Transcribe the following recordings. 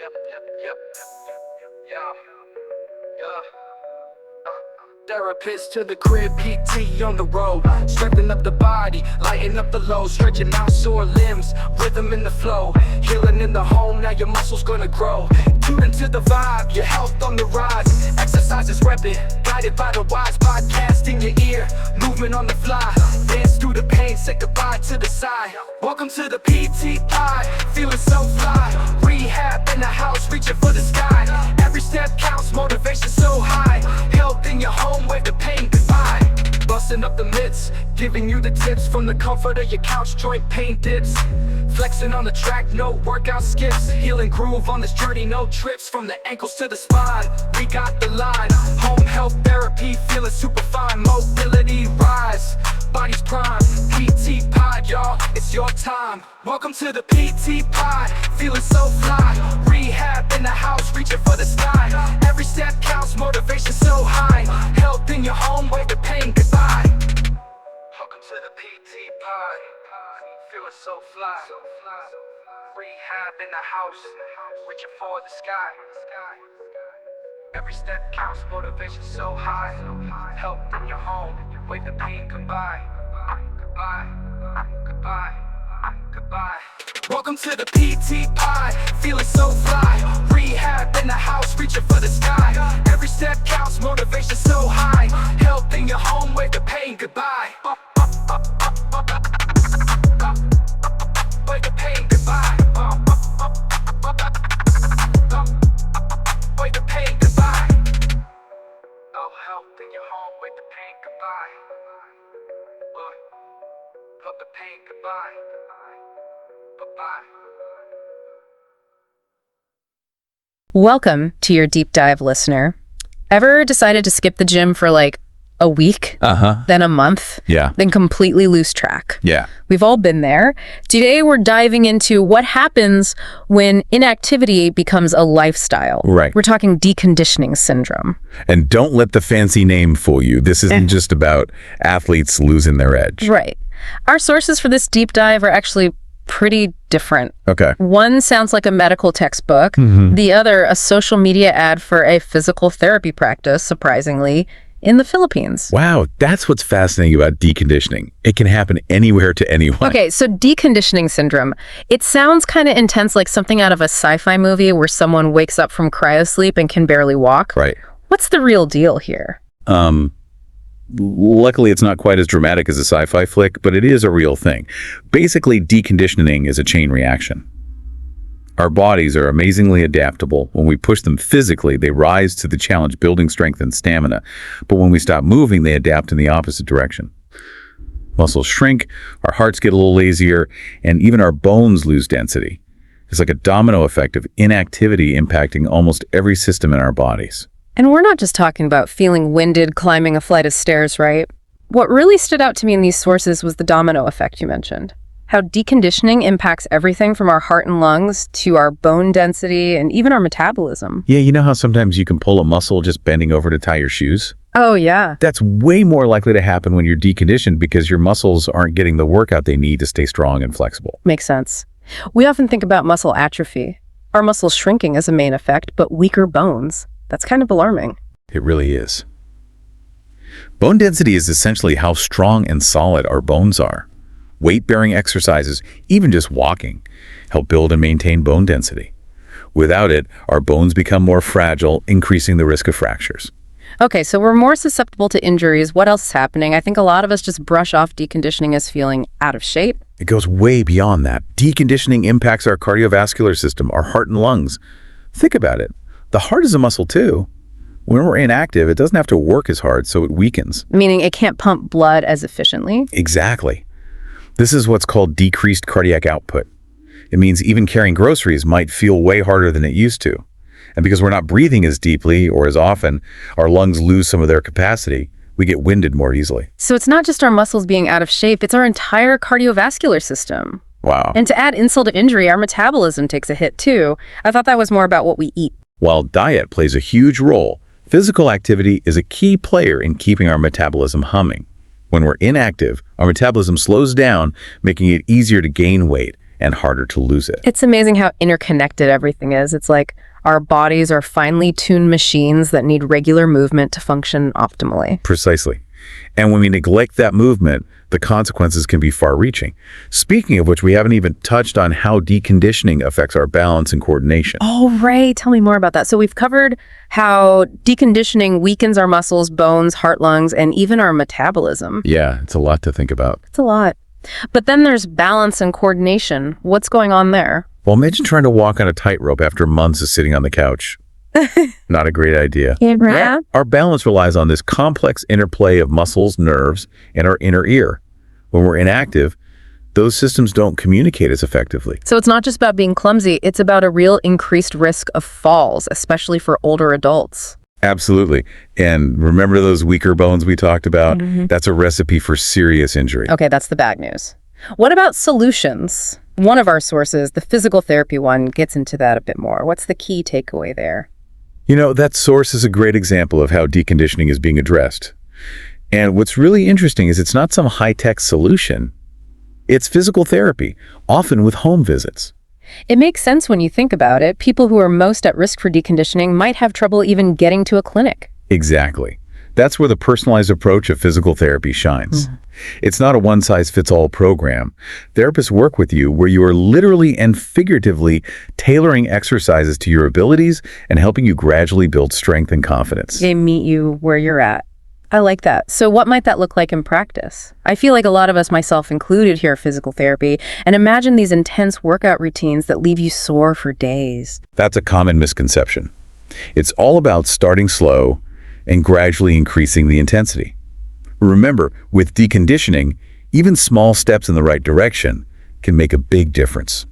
Yep. Yeah. Yeah. Therapist to the crib, PT on the road. Strengthen up the body, lighten up the load. Stretching out sore limbs, rhythm in the flow. Healing in the home, now your muscles gonna grow. Tune into the vibe, your health on the rise. Exercises repping, guided by the wise. Podcast in your ear, movement on the fly. Dance through the pain, say goodbye to the side. Welcome to the PT pod, feeling so fly. Rehab in the house, reaching for the sky. Every step counts, motivation so high. Health in your home, where the pain goodbye. Busting up the myths, giving you the tips from the comfort of your couch, joint pain dips. Flexing on the track, no workout skips. Healing groove on this journey, no trips. From the ankles to the spine, we got the line. Home health therapy, feeling super fine. Mobility rise, body's prime. PT pod, y'all, it's your time. Welcome to the PT pod, feeling so fly. Rehab in the house, reaching for the sky. Every step counts, motivation so high. Health in your home, wave the pain goodbye. Welcome to the PT pod, feeling so fly. Rehab in the house, reaching for the sky. Every step counts, motivation so high. Health in your home, wave the pain goodbye. Goodbye, goodbye, goodbye. Welcome to the PT pod, feeling so fly. Rehab in the house, reaching for the sky. Every step counts, motivation so high. Health in your home, wave the pain goodbye. Wave the pain goodbye. Wave the pain goodbye. No health in your home, wave the pain goodbye. Love the pain goodbye. Bye-bye. Welcome to your deep dive, listener. Ever decided to skip the gym for like a week, then a month, then completely lose track? Yeah. We've all been there. Today, we're diving into what happens when inactivity becomes a lifestyle. Right. We're talking deconditioning syndrome. And don't let the fancy name fool you. This isn't just about athletes losing their edge. Right. Our sources for this deep dive are actually pretty different. Okay. One sounds like a medical textbook. The other, a social media ad for a physical therapy practice, surprisingly, in the Philippines. Wow, that's what's fascinating about deconditioning. It can happen anywhere to anyone. Okay, so deconditioning syndrome. It sounds kind of intense, like something out of a sci-fi movie where someone wakes up from cryosleep and can barely walk. Right. What's the real deal here? Luckily, it's not quite as dramatic as a sci-fi flick, but it is a real thing. Basically, deconditioning is a chain reaction. Our bodies are amazingly adaptable. When we push them physically, they rise to the challenge, building strength and stamina. But when we stop moving, they adapt in the opposite direction. Muscles shrink, our hearts get a little lazier, and even our bones lose density. It's like a domino effect of inactivity impacting almost every system in our bodies. And we're not just talking about feeling winded climbing a flight of stairs, right? What really stood out to me in these sources was the domino effect you mentioned. How deconditioning impacts everything from our heart and lungs to our bone density and even our metabolism. Yeah, you know how sometimes you can pull a muscle just bending over to tie your shoes? Oh, yeah. That's way more likely to happen when you're deconditioned because your muscles aren't getting the workout they need to stay strong and flexible. Makes sense. We often think about muscle atrophy. Our muscles shrinking as a main effect, but weaker bones. That's kind of alarming. It really is. Bone density is essentially how strong and solid our bones are. Weight-bearing exercises, even just walking, help build and maintain bone density. Without it, our bones become more fragile, increasing the risk of fractures. Okay, so we're more susceptible to injuries. What else is happening? I think a lot of us just brush off deconditioning as feeling out of shape. It goes way beyond that. Deconditioning impacts our cardiovascular system, our heart and lungs. Think about it. The heart is a muscle too. When we're inactive, it doesn't have to work as hard, so it weakens. Meaning it can't pump blood as efficiently? Exactly. This is what's called decreased cardiac output. It means even carrying groceries might feel way harder than it used to. And because we're not breathing as deeply or as often, our lungs lose some of their capacity. We get winded more easily. So it's not just our muscles being out of shape, it's our entire cardiovascular system. Wow. And to add insult to injury, our metabolism takes a hit too. I thought that was more about what we eat. While diet plays a huge role, physical activity is a key player in keeping our metabolism humming. When we're inactive, our metabolism slows down, making it easier to gain weight and harder to lose it. It's amazing how interconnected everything is. It's like our bodies are finely tuned machines that need regular movement to function optimally. Precisely. And when we neglect that movement, the consequences can be far-reaching. Speaking of which, we haven't even touched on how deconditioning affects our balance and coordination. Oh, right. Tell me more about that. So we've covered how deconditioning weakens our muscles, bones, heart, lungs, and even our metabolism. Yeah, it's a lot to think about. It's a lot. But then there's balance and coordination. What's going on there? Well, imagine trying to walk on a tightrope after months of sitting on the couch. Not a great idea. Yeah. Our balance relies on this complex interplay of muscles, nerves, and our inner ear. When we're inactive, those systems don't communicate as effectively. So it's not just about being clumsy, it's about a real increased risk of falls, especially for older adults. Absolutely. And remember those weaker bones we talked about? That's a recipe for serious injury. Okay, that's the bad news. What about solutions? One of our sources, the physical therapy one, gets into that a bit more. What's the key takeaway there? You know, that source is a great example of how deconditioning is being addressed. And what's really interesting is it's not some high-tech solution. It's physical therapy, often with home visits. It makes sense when you think about it. People who are most at risk for deconditioning might have trouble even getting to a clinic. Exactly. That's where the personalized approach of physical therapy shines. It's not a one-size-fits-all program. Therapists work with you where you are literally and figuratively tailoring exercises to your abilities and helping you gradually build strength and confidence. They meet you where you're at. I like that. So what might that look like in practice? I feel like a lot of us, myself included, hear physical therapy and imagine these intense workout routines that leave you sore for days. That's a common misconception. It's all about starting slow and gradually increasing the intensity. Remember, with deconditioning, even small steps in the right direction can make a big difference.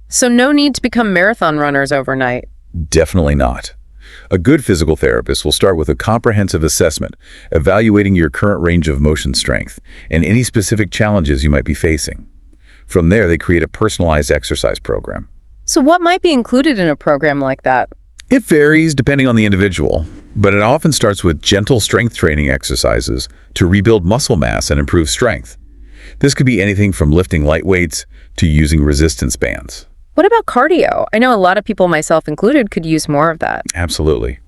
So no need to become marathon runners overnight. Definitely not. A good physical therapist will start with a comprehensive assessment, evaluating your current range of motion strength and any specific challenges you might be facing. From there, they create a personalized exercise program. So what might be included in a program like that? It varies depending on the individual, but it often starts with gentle strength training exercises to rebuild muscle mass and improve strength. This could be anything from lifting light weights to using resistance bands. What about cardio? I know a lot of people, myself included, could use more of that. Absolutely.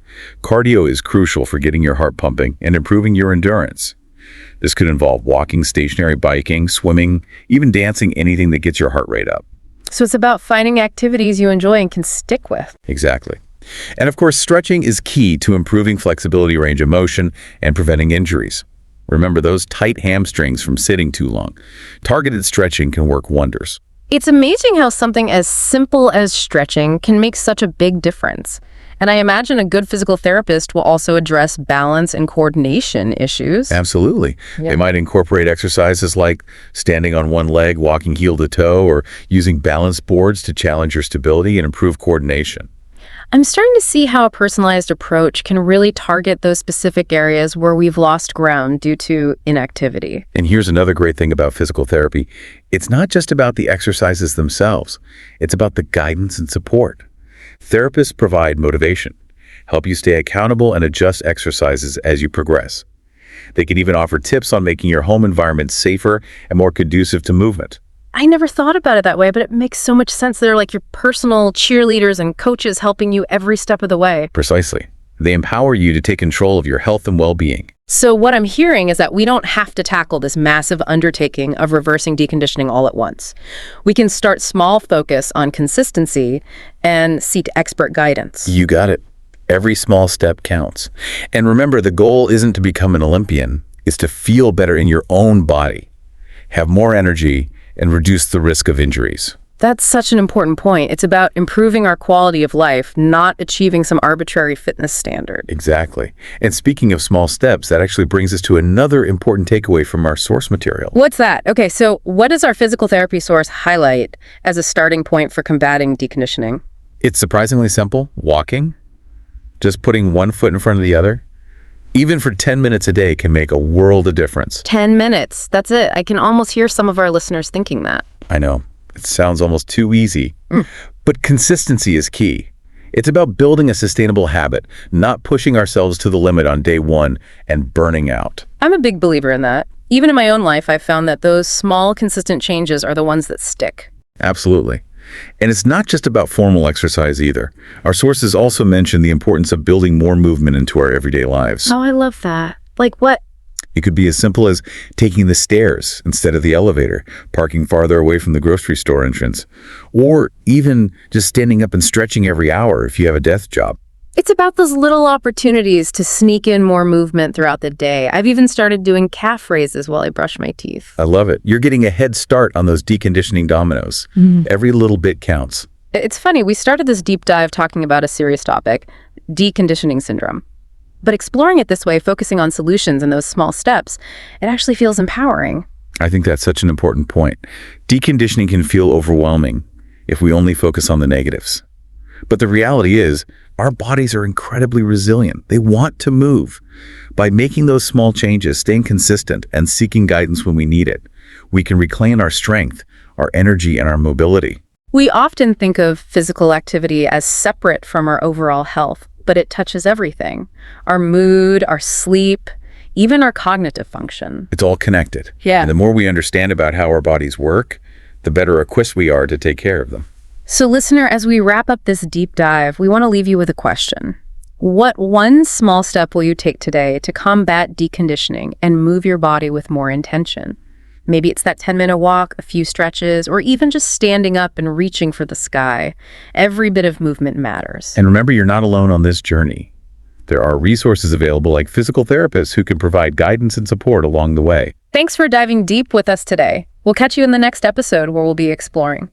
Cardio is crucial for getting your heart pumping and improving your endurance. This could involve walking, stationary biking, swimming, even dancing, anything that gets your heart rate up. So it's about finding activities you enjoy and can stick with. Exactly. And of course, stretching is key to improving flexibility, range of motion, and preventing injuries. Remember those tight hamstrings from sitting too long. Targeted stretching can work wonders. It's amazing how something as simple as stretching can make such a big difference. And I imagine a good physical therapist will also address balance and coordination issues. Absolutely. Yeah. They might incorporate exercises like standing on one leg, walking heel to toe, or using balance boards to challenge your stability and improve coordination. I'm starting to see how a personalized approach can really target those specific areas where we've lost ground due to inactivity. And here's another great thing about physical therapy. It's not just about the exercises themselves. It's about the guidance and support. Therapists provide motivation, help you stay accountable, and adjust exercises as you progress. They can even offer tips on making your home environment safer and more conducive to movement. I never thought about it that way, but it makes so much sense. They're like your personal cheerleaders and coaches helping you every step of the way. Precisely. They empower you to take control of your health and well-being. So what I'm hearing is that we don't have to tackle this massive undertaking of reversing deconditioning all at once. We can start small, focus on consistency, and seek expert guidance. You got it. Every small step counts. And remember, the goal isn't to become an Olympian. It's to feel better in your own body, have more energy, and reduce the risk of injuries. That's such an important point. It's about improving our quality of life, not achieving some arbitrary fitness standard. Exactly. And speaking of small steps, that actually brings us to another important takeaway from our source material. What's that? Okay, so what does our physical therapy source highlight as a starting point for combating deconditioning? It's surprisingly simple. Walking, just putting one foot in front of the other, even for 10 minutes a day can make a world of difference. 10 minutes. That's it. I can almost hear some of our listeners thinking that. I know. It sounds almost too easy. But consistency is key. It's about building a sustainable habit, not pushing ourselves to the limit on day one and burning out. I'm a big believer in that. Even in my own life, I've found that those small, consistent changes are the ones that stick. Absolutely. And it's not just about formal exercise either. Our sources also mention the importance of building more movement into our everyday lives. Oh, I love that. Like what? It could be as simple as taking the stairs instead of the elevator, parking farther away from the grocery store entrance, or even just standing up and stretching every hour if you have a desk job. It's about those little opportunities to sneak in more movement throughout the day. I've even started doing calf raises while I brush my teeth. I love it. You're getting a head start on those deconditioning dominoes. Every little bit counts. It's funny, we started this deep dive talking about a serious topic, deconditioning syndrome. But exploring it this way, focusing on solutions and those small steps, it actually feels empowering. I think that's such an important point. Deconditioning can feel overwhelming if we only focus on the negatives. But the reality is, our bodies are incredibly resilient. They want to move. By making those small changes, staying consistent, and seeking guidance when we need it, we can reclaim our strength, our energy, and our mobility. We often think of physical activity as separate from our overall health, but it touches everything. Our mood, our sleep, even our cognitive function. It's all connected. Yeah. And the more we understand about how our bodies work, the better equipped we are to take care of them. So listener, as we wrap up this deep dive, we want to leave you with a question. What one small step will you take today to combat deconditioning and move your body with more intention? Maybe it's that 10-minute walk, a few stretches, or even just standing up and reaching for the sky. Every bit of movement matters. And remember, you're not alone on this journey. There are resources available like physical therapists who can provide guidance and support along the way. Thanks for diving deep with us today. We'll catch you in the next episode where we'll be exploring